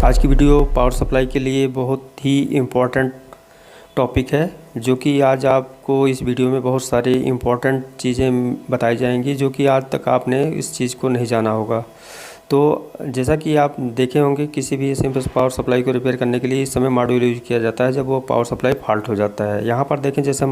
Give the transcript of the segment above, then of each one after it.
आज की video power supply के लिए बहुत ही इम्पोर्टेंट टॉपिक है, जो कि आज आपको इस वीडियो में बहुत सारी इम्पोर्टेंट चीज़ें बताई जाएंगी जो कि आज तक आपने इस चीज़ को नहीं जाना होगा। तो जैसा कि आप देखे होंगे, किसी भी सिंपल पावर सप्लाई को रिपेयर करने के लिए इस समय मॉड्यूल यूज किया जाता है जब वो पावर सप्लाई फॉल्ट हो जाता है। यहाँ पर देखें, जैसे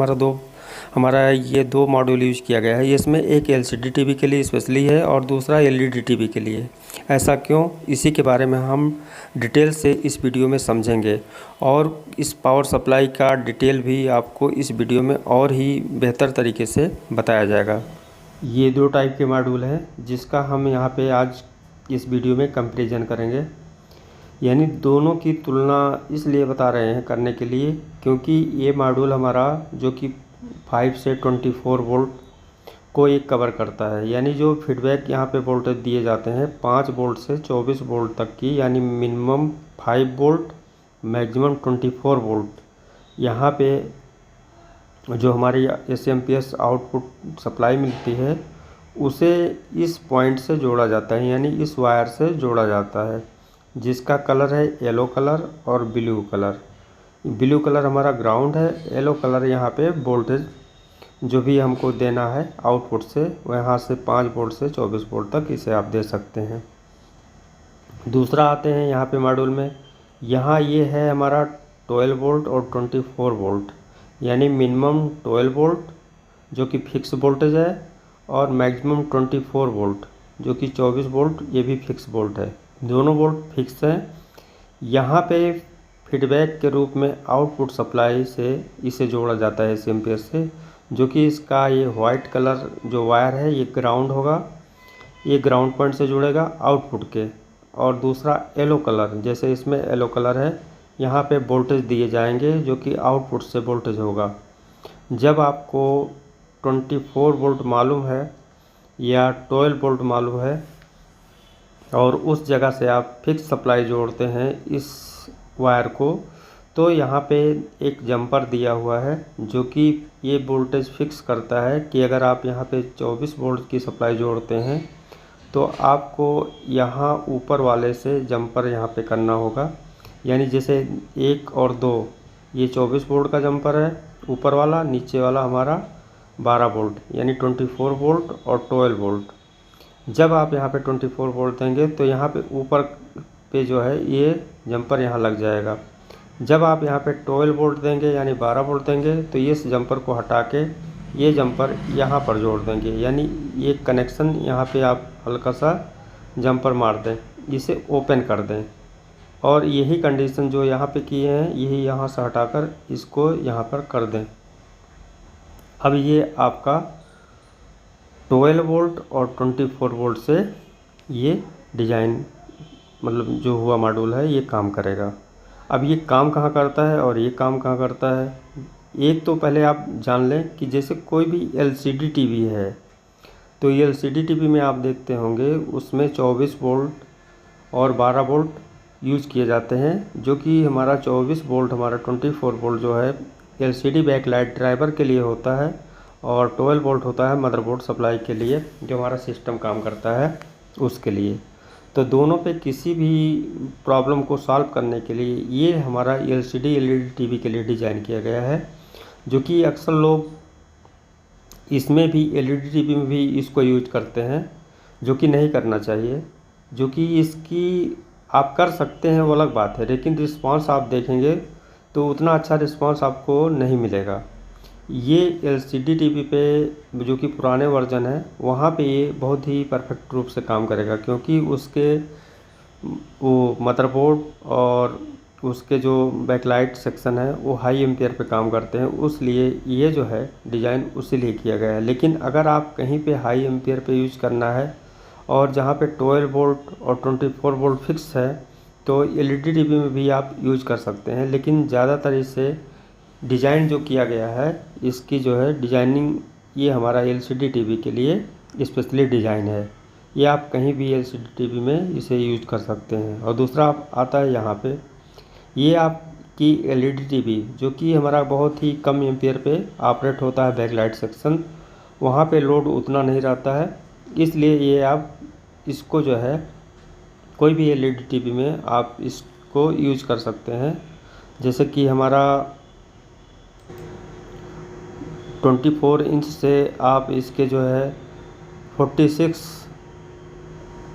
हमारा ये दो मॉड्यूल यूज किया गया है। ये इसमें एक एलसीडी टीवी के लिए स्पेशली है और दूसरा एलईडी टीवी के लिए। ऐसा क्यों, इसी के बारे में हम डिटेल से इस वीडियो में समझेंगे और इस पावर सप्लाई का डिटेल भी आपको इस वीडियो में और ही बेहतर तरीके से बताया जाएगा। ये दो टाइप के मॉड्यूल हैं जिसका हम यहाँ पे आज इस वीडियो में कंपैरिजन करेंगे, यानी दोनों की तुलना इसलिए बता रहे हैं करने के लिए क्योंकि ये मॉड्यूल हमारा जो कि 5 से 24 वोल्ट को एक कवर करता है। यानी जो फीडबैक यहाँ पे वोल्टेज दिए जाते हैं 5 वोल्ट से 24 वोल्ट तक की, यानी मिनिमम 5 वोल्ट मैक्सिमम 24 वोल्ट। यहाँ पे जो हमारी एसएमपीएस आउटपुट सप्लाई मिलती है उसे इस पॉइंट से जोड़ा जाता है, यानी इस वायर से जोड़ा जाता है, जिसका कलर है येलो कलर और ब्लू कलर। ब्लू कलर हमारा ग्राउंड है, येलो कलर यहाँ पे वोल्टेज जो भी हमको देना है आउटपुट से, वहाँ से 5 वोल्ट से 24 वोल्ट तक इसे आप दे सकते हैं। दूसरा आते हैं यहाँ पे मॉड्यूल में, यहाँ ये है हमारा 12 वोल्ट और 24 वोल्ट, यानी मिनिमम 12 वोल्ट जो कि फिक्स वोल्टेज है और मैक्सिमम 24 वोल्ट जो कि 24 वोल्ट, ये भी फिक्स वोल्ट है। दोनों वोल्ट फिक्स हैं। यहाँ पे फीडबैक के रूप में आउटपुट सप्लाई से इसे जोड़ा जाता है एसएमपीएस से, जो कि इसका ये वाइट कलर जो वायर है ये ग्राउंड होगा, ये ग्राउंड पॉइंट से जुड़ेगा आउटपुट के। और दूसरा येलो कलर, जैसे इसमें येलो कलर है, यहाँ पे वोल्टेज दिए जाएंगे जो कि आउटपुट से वोल्टेज होगा। जब आपको 24 वोल्ट मालूम है या 12 वोल्ट मालूम है और उस जगह से आप फिक्स सप्लाई जोड़ते हैं इस वायर को, तो यहाँ पे एक जंपर दिया हुआ है जो कि ये वोल्टेज फिक्स करता है कि अगर आप यहाँ पे 24 वोल्ट की सप्लाई जोड़ते हैं तो आपको यहाँ ऊपर वाले से जंपर यहाँ पे करना होगा। यानी जैसे 1 और 2 ये 24 वोल्ट का जंपर है ऊपर वाला, नीचे वाला हमारा 12 वोल्ट यानी 24 वोल्ट और 12 वोल्ट। जब आप यहाँ पे 24 वोल्ट देंगे तो यहाँ पे ऊपर पे जो है ये जंपर यहाँ लग जाएगा। जब आप यहाँ पे 12 वोल्ट देंगे यानी 12 वोल्ट देंगे तो ये इस जंपर को हटा के ये जंपर यहाँ पर जोड़ देंगे, यानी ये कनेक्शन यहाँ पे आप हल्का सा जंपर मार दें, इसे ओपन कर दें और यही कंडीशन जो यहाँ पे किए हैं यही यहाँ से हटाकर इसको यहाँ पर कर दें। अब ये आपका 12 वोल्ट और 24 वोल्ट से ये डिज़ाइन मतलब जो हुआ मॉड्यूल है ये काम करेगा। अब ये काम कहाँ करता है और ये काम कहाँ करता है, एक तो पहले आप जान लें कि जैसे कोई भी एलसीडी टीवी है तो ये एलसीडी टीवी में आप देखते होंगे उसमें 24 वोल्ट और 12 वोल्ट यूज़ किए जाते हैं, जो कि हमारा 24 वोल्ट हमारा 24 वोल्ट जो है एलसीडी बैकलाइट ड्राइवर के लिए होता है और 12 वोल्ट होता है मदरबोर्ड सप्लाई के लिए जो हमारा सिस्टम काम करता है उसके लिए। तो दोनों पे किसी भी प्रॉब्लम को सॉल्व करने के लिए ये हमारा एलसीडी एलईडी टीवी के लिए डिज़ाइन किया गया है, जो कि अक्सर लोग इसमें भी एलईडी टीवी में भी इसको यूज करते हैं, जो कि नहीं करना चाहिए। जो कि इसकी आप कर सकते हैं वो अलग बात है, लेकिन रिस्पांस आप देखेंगे तो उतना अच्छा रिस्पांस आपको नहीं मिलेगा। ये एलसीडी टीवी पे जो कि पुराने वर्जन है वहाँ पे ये बहुत ही परफेक्ट रूप से काम करेगा, क्योंकि उसके वो मदरबोर्ड और उसके जो बैकलाइट सेक्शन है वो हाई एम्पियर पे काम करते हैं, उसलिए ये जो है डिज़ाइन उसी लिए किया गया है। लेकिन अगर आप कहीं पे हाई एम्पियर पे यूज़ करना है और जहाँ पे 12 वोल्ट और 24 वोल्ट फिक्स है तो एलईडी टीवी में भी आप यूज़ कर सकते हैं। लेकिन ज़्यादातर इसे डिज़ाइन जो किया गया है इसकी जो है डिज़ाइनिंग ये हमारा एलसीडी टीवी के लिए स्पेशली डिज़ाइन है, ये आप कहीं भी एलसीडी टीवी में इसे यूज कर सकते हैं। और दूसरा आता है यहाँ पे ये आपकी एलईडी टीवी जो कि हमारा बहुत ही कम एम्पियर पे ऑपरेट होता है, बैकलाइट सेक्शन वहाँ पे लोड उतना नहीं रहता है, इसलिए ये आप इसको जो है कोई भी एलईडी टीवी में आप इस को यूज कर सकते हैं। जैसे कि हमारा 24 इंच से आप इसके जो है 46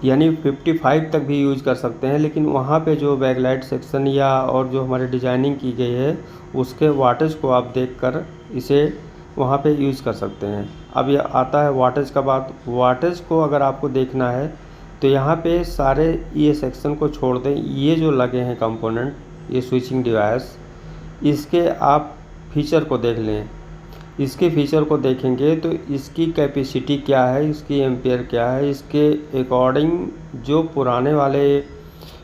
यानी 55 तक भी यूज कर सकते हैं, लेकिन वहाँ पे जो बैकलाइट सेक्शन या और जो हमारी डिजाइनिंग की गई है उसके वाटेज को आप देखकर इसे वहाँ पे यूज कर सकते हैं। अब ये आता है वाटेज का बात। वाटेज को अगर आपको देखना है तो यहाँ पे सारे ये सेक्शन को छोड़ दें, ये जो लगे हैं कंपोनेंट, ये स्विचिंग डिवाइस, इसके आप फीचर को देख लें। इसके फीचर को देखेंगे तो इसकी कैपेसिटी क्या है, इसकी एम्पेयर क्या है, इसके अकॉर्डिंग जो पुराने वाले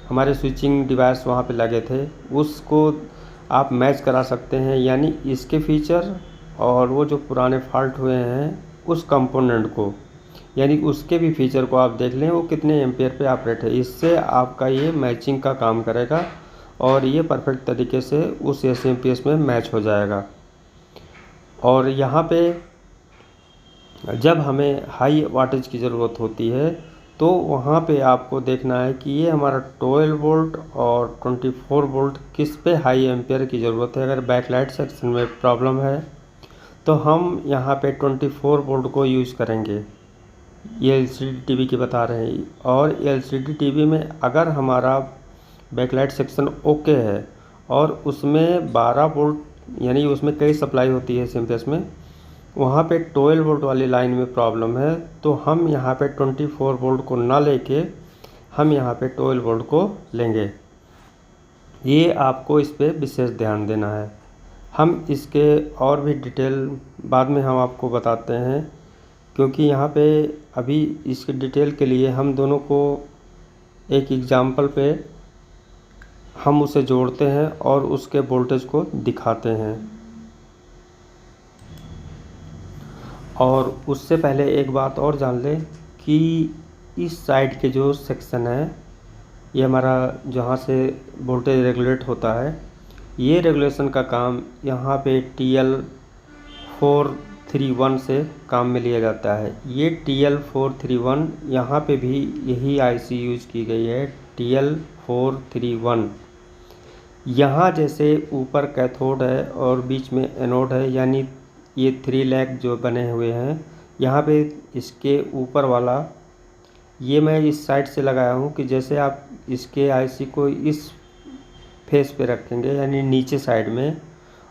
हमारे स्विचिंग डिवाइस वहाँ पे लगे थे उसको आप मैच करा सकते हैं। यानी इसके फीचर और वो जो पुराने फॉल्ट हुए हैं उस कंपोनेंट को, यानी उसके भी फीचर को आप देख लें वो कितने एम्पेयर पे ऑपरेट है। इससे आपका ये मैचिंग का काम करेगा और ये परफेक्ट तरीके से उस एसएमपीएस में मैच हो जाएगा। और यहाँ पे जब हमें हाई वाटेज की ज़रूरत होती है तो वहाँ पे आपको देखना है कि ये हमारा 12 वोल्ट और 24 वोल्ट किस पे हाई एम्पेयर की ज़रूरत है। अगर बैकलाइट सेक्शन में प्रॉब्लम है तो हम यहाँ पे 24 वोल्ट को यूज़ करेंगे। ये एलसीडी टीवी की बता रहे हैं। और एलसीडी टीवी में अगर हमारा बैकलाइट सेक्शन ओके है और उसमें 12 वोल्ट यानी उसमें कई सप्लाई होती है एसएमपीएस में, वहाँ पे 12 वोल्ट वाली लाइन में प्रॉब्लम है तो हम यहाँ पे 24 वोल्ट को ना लेके हम यहाँ पे 12 वोल्ट को लेंगे। ये आपको इस पे विशेष ध्यान देना है। हम इसके और भी डिटेल बाद में हम आपको बताते हैं, क्योंकि यहाँ पे अभी इसके डिटेल के लिए हम दोनों को एक एग्जाम्पल पे हम उसे जोड़ते हैं और उसके वोल्टेज को दिखाते हैं। और उससे पहले एक बात और जान लें कि इस साइड के जो सेक्शन है ये हमारा जहाँ से वोल्टेज रेगुलेट होता है, ये रेगुलेशन का काम यहाँ पे TL431 से काम में लिया जाता है। ये TL431 यहाँ पे भी यही आईसी यूज की गई है, TL431। यहाँ जैसे ऊपर कैथोड है और बीच में एनोड है, यानी ये 3 लेग जो बने हुए हैं, यहाँ पे इसके ऊपर वाला ये मैं इस साइड से लगाया हूँ कि जैसे आप इसके आईसी को इस फेस पे रखेंगे यानी नीचे साइड में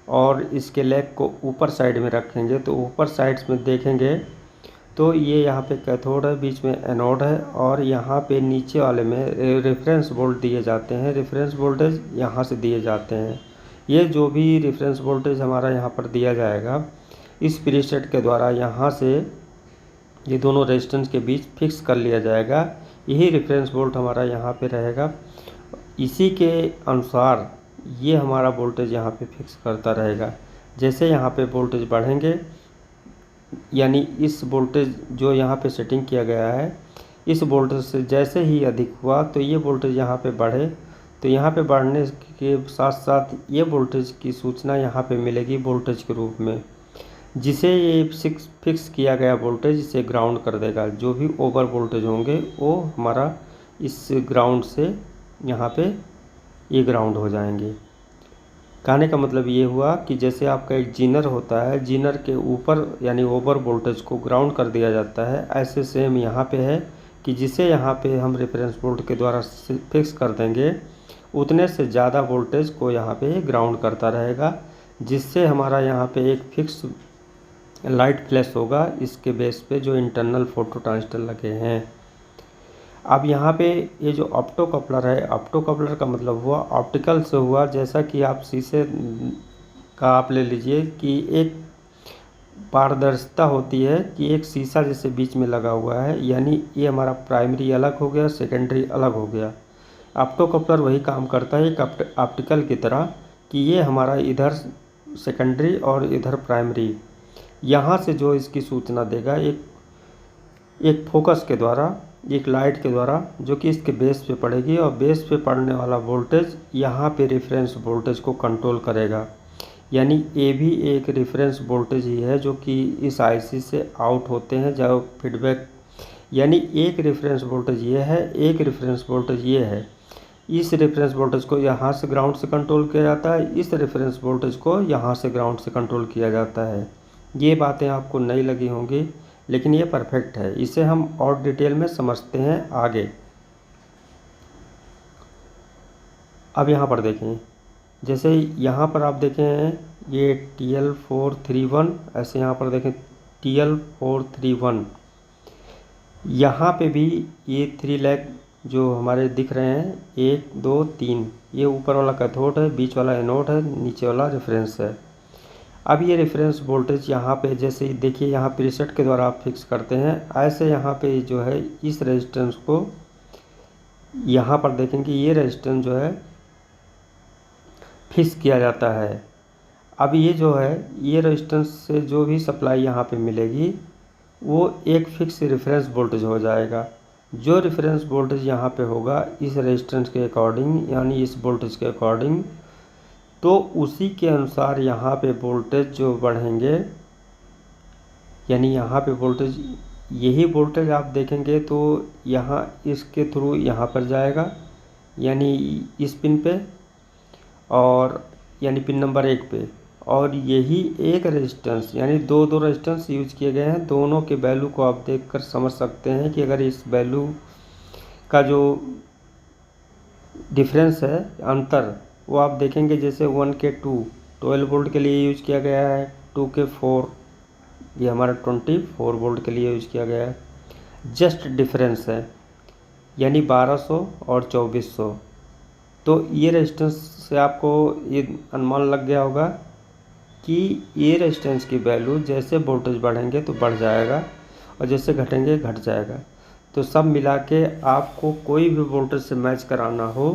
और इसके लेग को ऊपर साइड में रखेंगे तो ऊपर साइड्स में देखेंगे तो ये यहाँ पे कैथोड है, बीच में एनोड है और यहाँ पे नीचे वाले में रेफरेंस वोल्ट दिए जाते हैं। रेफरेंस वोल्टेज यहाँ से दिए जाते हैं। ये जो भी रेफरेंस वोल्टेज हमारा यहाँ पर दिया जाएगा इस प्रीसेट के द्वारा यहाँ से ये दोनों रेजिस्टेंस के बीच फिक्स कर लिया जाएगा। यही रेफरेंस वोल्ट हमारा यहाँ पे रहेगा। इसी के अनुसार ये हमारा वोल्टेज यहाँ पे फिक्स करता रहेगा। जैसे यहाँ पे वोल्टेज बढ़ेंगे यानी इस वोल्टेज जो यहाँ पे सेटिंग किया गया है इस वोल्टेज से जैसे ही अधिक हुआ तो ये वोल्टेज यहाँ पे बढ़े, तो यहाँ पे बढ़ने के साथ साथ ये वोल्टेज की सूचना यहाँ पे मिलेगी वोल्टेज के रूप में, जिसे ये फिक्स किया गया वोल्टेज इसे ग्राउंड कर देगा। जो भी ओवर वोल्टेज होंगे वो हमारा इस ग्राउंड से यहाँ पे ये ग्राउंड हो जाएंगे। कहने का मतलब ये हुआ कि जैसे आपका एक जीनर होता है, जीनर के ऊपर यानी ओवर वोल्टेज को ग्राउंड कर दिया जाता है, ऐसे सेम यहाँ पे है कि जिसे यहाँ पे हम रेफरेंस वोल्ट के द्वारा फिक्स कर देंगे उतने से ज़्यादा वोल्टेज को यहाँ पे ग्राउंड करता रहेगा, जिससे हमारा यहाँ पे एक फिक्स लाइट फ्लैश होगा इसके बेस पे जो इंटरनल फोटो ट्रांजिस्टर लगे हैं। अब यहाँ पे ये जो ऑप्टो कपलर है, ऑप्टो कपलर का मतलब हुआ ऑप्टिकल से हुआ, जैसा कि आप शीशे का आप ले लीजिए कि एक पारदर्शिता होती है कि एक शीशा जैसे बीच में लगा हुआ है, यानी ये हमारा प्राइमरी अलग हो गया, सेकेंडरी अलग हो गया। ऑप्टो कपलर वही काम करता है एक ऑप्टिकल की तरह कि ये हमारा इधर सेकेंडरी और इधर प्राइमरी, यहाँ से जो इसकी सूचना देगा एक फोकस के द्वारा, एक लाइट के द्वारा जो कि इसके बेस पे पड़ेगी और बेस पे पड़ने वाला वोल्टेज यहाँ पे रेफरेंस वोल्टेज को कंट्रोल करेगा। यानी ये भी एक रेफरेंस वोल्टेज ही है जो कि इस आईसी से आउट होते हैं जब फीडबैक, यानी एक रेफरेंस वोल्टेज ये है, एक रेफरेंस वोल्टेज ये है। इस रेफरेंस वोल्टेज को यहाँ से ग्राउंड से कंट्रोल किया जाता है, इस रेफरेंस वोल्टेज को यहाँ से ग्राउंड से कंट्रोल किया जाता है। ये बातें आपको नई लगी होंगी, लेकिन ये परफेक्ट है। इसे हम और डिटेल में समझते हैं आगे। अब यहाँ पर देखें, जैसे यहाँ पर आप देखें ये TL431, ऐसे यहाँ पर देखें TL431, यहाँ पे भी ये 3 लैग जो हमारे दिख रहे हैं, 1 2 3, ये ऊपर वाला कैथोड है, बीच वाला एनोड है, नीचे वाला रेफरेंस है। अब ये रेफरेंस वोल्टेज यहाँ पे जैसे देखिए यहाँ प्रीसेट के द्वारा आप फिक्स करते हैं, ऐसे यहाँ पे जो है इस रेजिस्टेंस को यहाँ पर देखेंगे ये रेजिस्टेंस जो है फिक्स किया जाता है। अब ये जो है ये रेजिस्टेंस से जो भी सप्लाई यहाँ पे मिलेगी वो एक फिक्स रेफरेंस वोल्टेज हो जाएगा। जो रेफरेंस वोल्टेज यहाँ पे होगा इस रेजिस्टेंस के अकॉर्डिंग, यानी इस वोल्टेज के अकॉर्डिंग, तो उसी के अनुसार यहाँ पे वोल्टेज जो बढ़ेंगे, यानी यहाँ पे वोल्टेज, यही वोल्टेज आप देखेंगे तो यहाँ इसके थ्रू यहाँ पर जाएगा, यानी इस पिन पे, और यानी पिन नंबर 1 पे, और यही एक रेजिस्टेंस, यानी दो रेजिस्टेंस यूज किए गए हैं। दोनों के वैल्यू को आप देखकर समझ सकते हैं कि अगर इस वैल्यू का जो डिफरेंस है, अंतर, वो आप देखेंगे जैसे 1 के 2 12 वोल्ट के लिए यूज किया गया है, 2 के 4 ये हमारा 24 वोल्ट के लिए यूज किया गया है। जस्ट डिफरेंस है, यानी 1200 और 2400। तो ये रेजिस्टेंस से आपको ये अनुमान लग गया होगा कि ये रेजिस्टेंस की वैल्यू जैसे वोल्टेज बढ़ेंगे तो बढ़ जाएगा और जैसे घटेंगे घट जाएगा। तो सब मिला के आपको कोई भी वोल्टेज से मैच कराना हो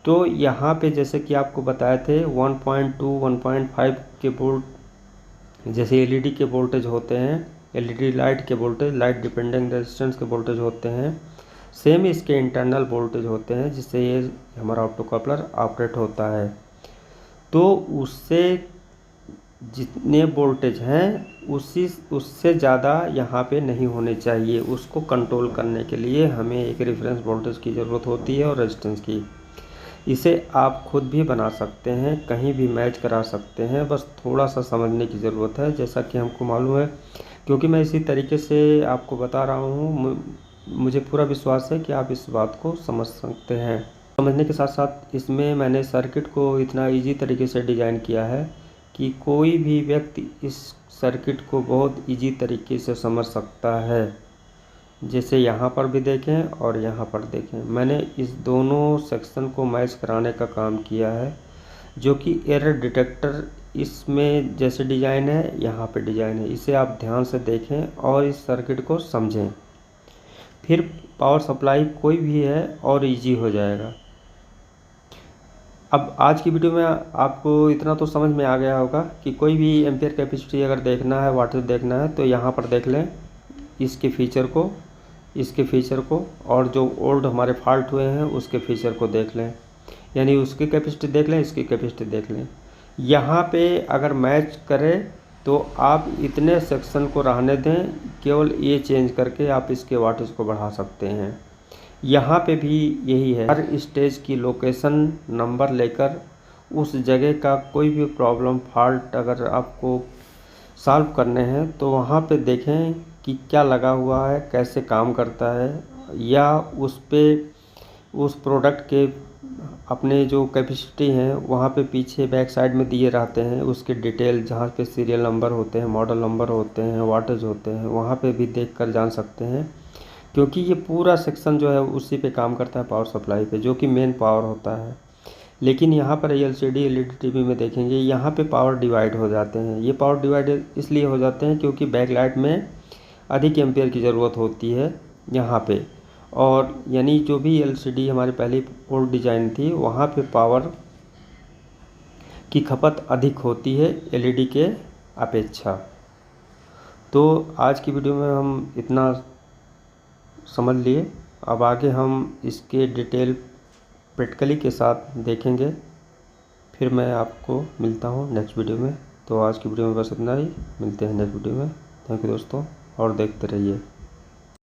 तो यहाँ पे जैसे कि आपको बताए थे 1.2 1.5 के वोल्ट, जैसे एलईडी के वोल्टेज होते हैं, एलईडी लाइट के वोल्टेज, लाइट डिपेंडेंट रेजिस्टेंस के वोल्टेज होते हैं, सेम इसके इंटरनल वोल्टेज होते हैं जिससे ये हमारा ऑप्टोकपलर ऑपरेट होता है। तो उससे जितने वोल्टेज हैं उससे ज़्यादा यहाँ पे नहीं होने चाहिए। उसको कंट्रोल करने के लिए हमें एक रेफरेंस वोल्टेज की ज़रूरत होती है और रेजिस्टेंस की। इसे आप खुद भी बना सकते हैं, कहीं भी मैच करा सकते हैं, बस थोड़ा सा समझने की ज़रूरत है, जैसा कि हमको मालूम है, क्योंकि मैं इसी तरीके से आपको बता रहा हूँ। मुझे पूरा विश्वास है कि आप इस बात को समझ सकते हैं। समझने के साथ साथ इसमें मैंने सर्किट को इतना इजी तरीके से डिज़ाइन किया है कि कोई भी व्यक्ति इस सर्किट को बहुत इजी तरीके से समझ सकता है। जैसे यहाँ पर भी देखें और यहाँ पर देखें, मैंने इस दोनों सेक्शन को मैच कराने का काम किया है, जो कि एरर डिटेक्टर इसमें जैसे डिज़ाइन है यहाँ पे डिज़ाइन है। इसे आप ध्यान से देखें और इस सर्किट को समझें, फिर पावर सप्लाई कोई भी है और इजी हो जाएगा। अब आज की वीडियो में आपको इतना तो समझ में आ गया होगा कि कोई भी एम्पियर कैपेसिटी अगर देखना है, वाटेज देखना है, तो यहाँ पर देख लें इसके फीचर को, इसके फीचर को, और जो ओल्ड हमारे फॉल्ट हुए हैं उसके फीचर को देख लें, यानी उसकी कैपेसिटी देख लें, इसकी कैपेसिटी देख लें। यहाँ पे अगर मैच करें तो आप इतने सेक्शन को रहने दें, केवल ये चेंज करके आप इसके वाटेज को बढ़ा सकते हैं। यहाँ पे भी यही है, हर स्टेज की लोकेशन नंबर लेकर उस जगह का कोई भी प्रॉब्लम फॉल्ट अगर आपको सॉल्व करने हैं तो वहाँ पे देखें कि क्या लगा हुआ है, कैसे काम करता है, या उस पे उस प्रोडक्ट के अपने जो कैपेसिटी हैं वहाँ पे पीछे बैक साइड में दिए रहते हैं, उसके डिटेल जहाँ पे सीरियल नंबर होते हैं, मॉडल नंबर होते हैं, वाटेज होते हैं, वहाँ पे भी देखकर जान सकते हैं, क्योंकि ये पूरा सेक्शन जो है उसी पे काम करता है, पावर सप्लाई पे, जो कि मेन पावर होता है। लेकिन यहाँ पर LCD LED टीवी में देखेंगे यहाँ पे पावर डिवाइड हो जाते हैं। ये पावर डिवाइड इसलिए हो जाते हैं क्योंकि बैकलाइट में अधिक एम्पियर की ज़रूरत होती है यहाँ पे, और यानी जो भी LCD हमारी पहली ओल्ड डिज़ाइन थी वहाँ पे पावर की खपत अधिक होती है LED के अपेक्षा। तो आज की वीडियो में हम इतना समझ लिए। अब आगे हम इसके डिटेल प्रैक्टिकली के साथ देखेंगे, फिर मैं आपको मिलता हूँ नेक्स्ट वीडियो में। तो आज की वीडियो में बस इतना ही, मिलते हैं नेक्स्ट वीडियो में। थैंक यू दोस्तों, और देखते रहिए।